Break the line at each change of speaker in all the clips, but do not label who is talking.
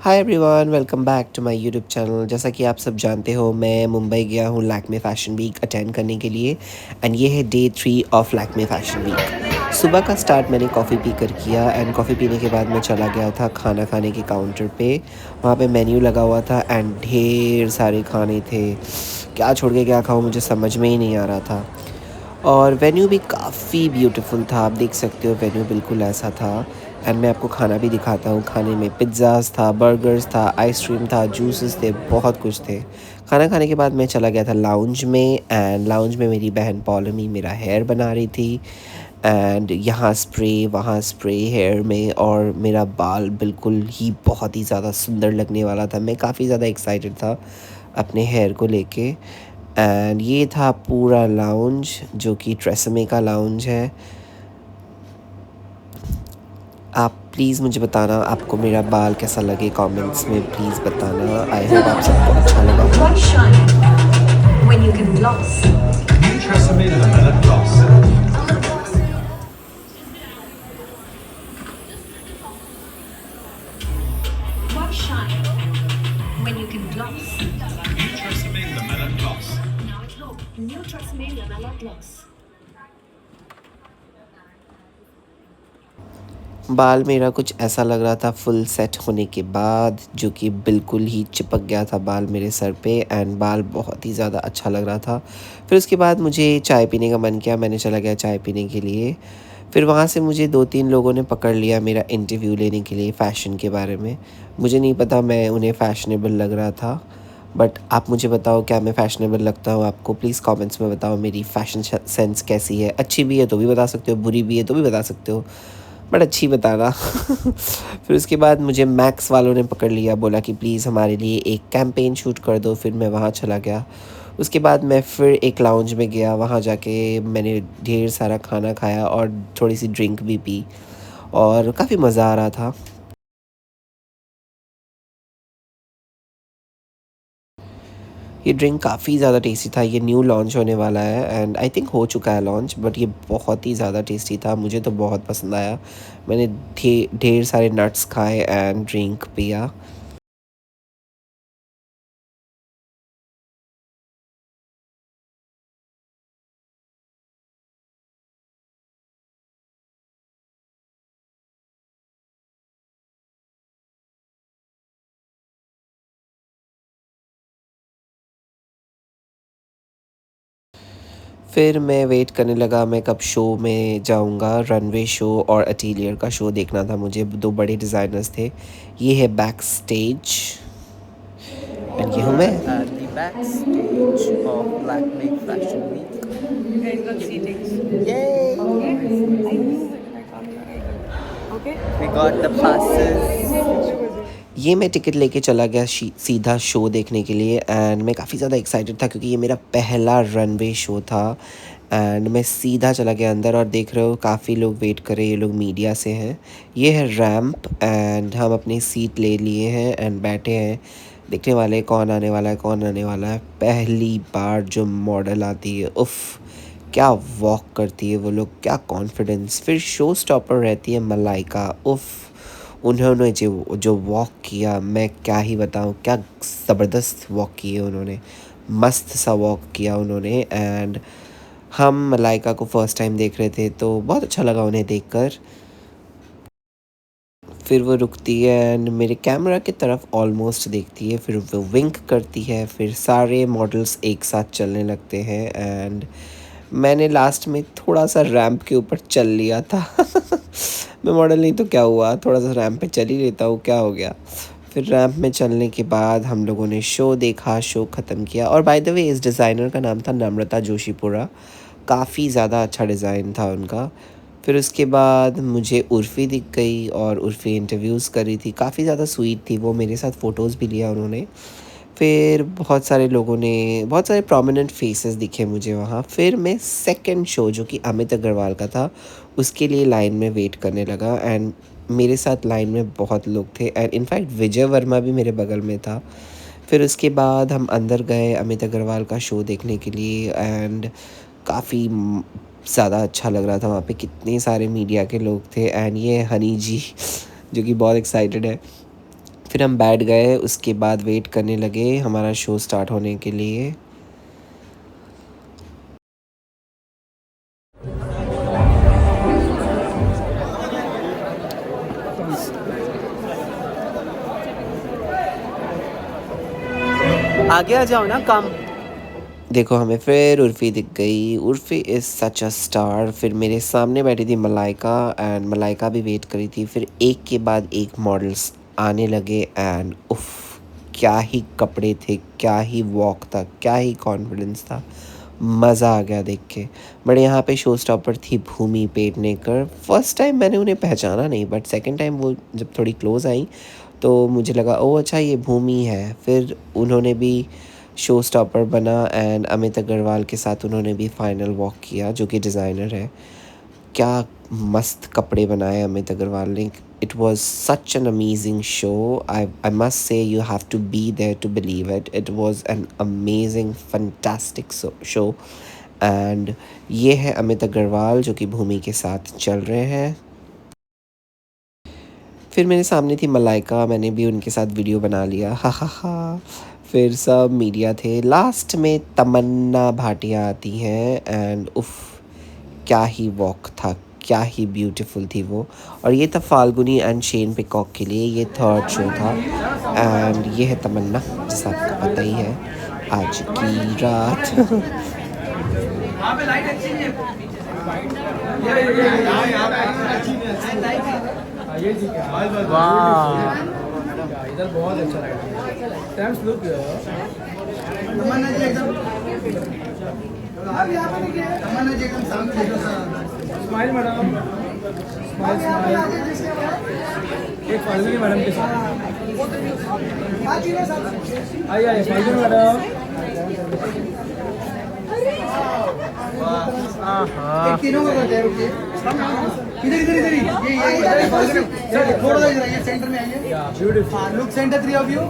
Hi everyone, welcome back to my YouTube channel. जैसा कि आप सब जानते हो, मैं मुंबई गया हूँ लैक्मे फ़ैशन वीक अटेंड करने के लिए। एंड ये है day 3 of Lakme fashion week. सुबह का स्टार्ट मैंने कॉफ़ी पीकर किया एंड कॉफ़ी पीने के बाद मैं चला गया था खाना खाने के काउंटर पे। वहाँ पे मेन्यू लगा हुआ था एंड ढेर सारे खाने थे। क्या छोड़ के क्या खाऊँ, मुझे समझ में ही नहीं आ रहा था। और वेन्यू भी काफ़ी ब्यूटीफुल था, आप देख सकते हो वेन्यू बिल्कुल ऐसा था। एंड मैं आपको खाना भी दिखाता हूँ। खाने में पिज़्ज़ाज़ था, बर्गर्स था, आइसक्रीम था, जूसेस थे, बहुत कुछ थे। खाना खाने के बाद मैं चला गया था लाउंज में एंड लाउंज में मेरी बहन पॉलमी मेरा हेयर बना रही थी। एंड यहाँ स्प्रे वहाँ स्प्रे हेयर में, और मेरा बाल बिल्कुल ही बहुत ही ज़्यादा सुंदर लगने वाला था। मैं काफ़ी ज़्यादा एक्साइटेड था अपने हेयर को लेके। एंड ये था पूरा लाउंज, जो कि ट्रेसमे का लाउंज है। आप प्लीज़ मुझे बताना आपको मेरा बाल कैसा लगे, कमेंट्स में प्लीज़ बताना। आई होप आप सबको अच्छा लगा हो।
Why shine when you can gloss?
New Tresemme Lamella Gloss.
Why shine when you can gloss?
New Tresemme Lamella Gloss.
Now at home, new Tresemme Lamella Gloss.
बाल मेरा कुछ ऐसा लग रहा था फुल सेट होने के बाद, जो कि बिल्कुल ही चिपक गया था बाल मेरे सर पे। एंड बाल बहुत ही ज़्यादा अच्छा लग रहा था। फिर उसके बाद मुझे चाय पीने का मन किया, मैंने चला गया चाय पीने के लिए। फिर वहाँ से मुझे 2-3 लोगों ने पकड़ लिया मेरा इंटरव्यू लेने के लिए फ़ैशन के बारे में। मुझे नहीं पता मैं उन्हें फ़ैशनेबल लग रहा था। बट आप मुझे बताओ, क्या मैं फ़ैशनेबल लगता हूँ आपको? प्लीज़ कमेंट्स में बताओ मेरी फ़ैशन सेंस कैसी है। अच्छी भी है तो भी बता सकते हो, बुरी भी है तो भी बता सकते हो, बट अच्छी बताना। फिर उसके बाद मुझे मैक्स वालों ने पकड़ लिया, बोला कि प्लीज़ हमारे लिए एक कैंपेन शूट कर दो। फिर मैं वहाँ चला गया। उसके बाद मैं फिर एक लाउंज में गया, वहाँ जाके मैंने ढेर सारा खाना खाया और थोड़ी सी ड्रिंक भी पी, और काफ़ी मज़ा आ रहा था। ये ड्रिंक काफ़ी ज़्यादा टेस्टी था। ये न्यू लॉन्च होने वाला है एंड आई थिंक हो चुका है लॉन्च, बट ये बहुत ही ज़्यादा टेस्टी था, मुझे तो बहुत पसंद आया। मैंने ढेर सारे नट्स खाए एंड ड्रिंक पिया। फिर मैं वेट करने लगा, मैं कब शो में जाऊंगा। रनवे शो और अटीलियर का शो देखना था मुझे। दो बड़े डिज़ाइनर्स थे। ये है बैक स्टेज एंड ये हूँ मैं at the backstage of black make fashion week.
Guys got seatings.
Yay!
Okay? I knew it. I can't lie. I knew it. Okay?
We got the passes।
Picture was it?
ये मैं ticket लेके चला गया सीधा show देखने के लिए। And मैं काफ़ी ज़्यादा एक्साइटेड था क्योंकि ये मेरा पहला रनवे शो था। एंड मैं सीधा चला गया अंदर, और देख रहे हो काफ़ी लोग वेट कर रहे हैं। ये लोग मीडिया से हैं। ये है रैंप एंड हम अपनी सीट ले लिए हैं एंड बैठे हैं। देखने वाले कौन आने वाला है, कौन आने वाला है। पहली बार जो मॉडल आती है, उफ़ क्या वॉक करती है वो लोग, क्या कॉन्फिडेंस। फिर शो स्टॉपर रहती है मलाइका, उफ़ उन्होंने जो जो वॉक किया, मैं क्या ही बताऊँ, क्या ज़बरदस्त वॉक किए उन्होंने। मस्त सा वॉक किया उन्होंने। एंड हम मलाइका को फ़र्स्ट टाइम देख रहे थे तो बहुत अच्छा लगा उन्हें देखकर। फिर वो रुकती है एंड मेरे कैमरा की तरफ ऑलमोस्ट देखती है, फिर वो विंक करती है, फिर सारे मॉडल्स एक साथ चलने लगते हैं। एंड मैंने लास्ट में थोड़ा सा रैंप के ऊपर चल लिया था। मैं मॉडल नहीं तो क्या हुआ, थोड़ा सा रैंप पे चल ही लेता हूँ, क्या हो गया। फिर रैंप में चलने के बाद हम लोगों ने शो देखा, शो ख़त्म किया। और बाय द वे, इस डिज़ाइनर का नाम था नम्रता जोशीपुरा। काफ़ी ज़्यादा अच्छा डिज़ाइन था उनका। फिर उसके बाद मुझे उर्फ़ी दिख गई और उर्फ़ी इंटरव्यूज़ कर रही थी। काफ़ी ज़्यादा स्वीट थी वो, मेरे साथ फ़ोटोज़ भी लिया उन्होंने। फिर बहुत सारे लोगों ने, बहुत सारे प्रोमिनेंट फेसेस दिखे मुझे वहाँ। फिर मैं सेकंड शो, जो कि अमित अग्रवाल का था, उसके लिए लाइन में वेट करने लगा। एंड मेरे साथ लाइन में बहुत लोग थे एंड इनफैक्ट विजय वर्मा भी मेरे बगल में था। फिर उसके बाद हम अंदर गए अमित अग्रवाल का शो देखने के लिए। एंड काफ़ी ज़्यादा अच्छा लग रहा था, वहाँ पे कितने सारे मीडिया के लोग थे। एंड ये हनी जी जो कि बहुत एक्साइटेड है। फिर हम बैठ गए, उसके बाद वेट करने लगे हमारा शो स्टार्ट होने के लिए।
आगे आ जाओ ना कम।
देखो हमें फिर उर्फ़ी दिख गई। Urfi is such a star. फिर मेरे सामने बैठी थी मलाइका एंड मलाइका भी वेट करी थी। फिर एक के बाद एक मॉडल्स आने लगे एंड उफ़, क्या ही कपड़े थे, क्या ही वॉक था, क्या ही कॉन्फिडेंस था। मज़ा आ गया देख के। बट यहाँ पे शो स्टॉपर थी भूमि पेडनेकर। फर्स्ट टाइम मैंने उन्हें पहचाना नहीं, बट सेकंड टाइम वो जब थोड़ी क्लोज़ आई तो मुझे लगा ओह अच्छा ये भूमि है। फिर उन्होंने भी शो स्टॉपर बना एंड अमित अग्रवाल के साथ उन्होंने भी फाइनल वॉक किया, जो कि डिज़ाइनर है। क्या मस्त कपड़े बनाए अमित अग्रवाल ने। It was such an amazing show. I must say you have to be there to believe it. It was an amazing fantastic show. And ये है अमित अग्रवाल जो कि भूमि के साथ चल रहे हैं। फिर मेरे सामने थी मलाइका, मैंने भी उनके साथ वीडियो बना लिया, हा हा हा। फिर सब मीडिया थे। लास्ट में तमन्ना भाटिया आती हैं एंड उफ़, क्या ही वॉक था, क्या ही ब्यूटीफुल थी वो। और ये था फाल्गुनी एंड शेन पिकॉक के लिए ये थर्ड शो था। एंड ये है तमन्ना, जैसा आपको पता ही है, आज की रात।
इधर बहुत अच्छा लगा। Look smile madam, smile smile. एक फाल्गुनी मैडम के साथ आइए फाल्गुनी मैडम। तीनों को करते हैं। इधर इधर इधर ये थोड़ा सा इधर, ये सेंटर में आइए। Beautiful look centre, three of you.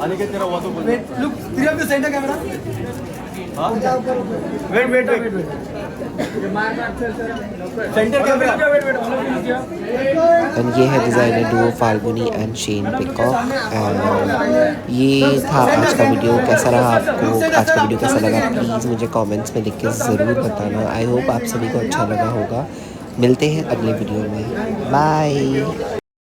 Aniket तेरा वो तो बोल। Wait look, three of you centre camera. Wait wait wait wait, centre camera.
And ये है designer duo Falguni and Shane Peacock. एंड ये था आज का वीडियो। कैसा रहा आपको, आज का वीडियो कैसा लगा, प्लीज़ मुझे कमेंट्स में लिख के ज़रूर बताना। आई होप आप सभी को अच्छा लगा होगा। मिलते हैं अगले वीडियो में। बाय।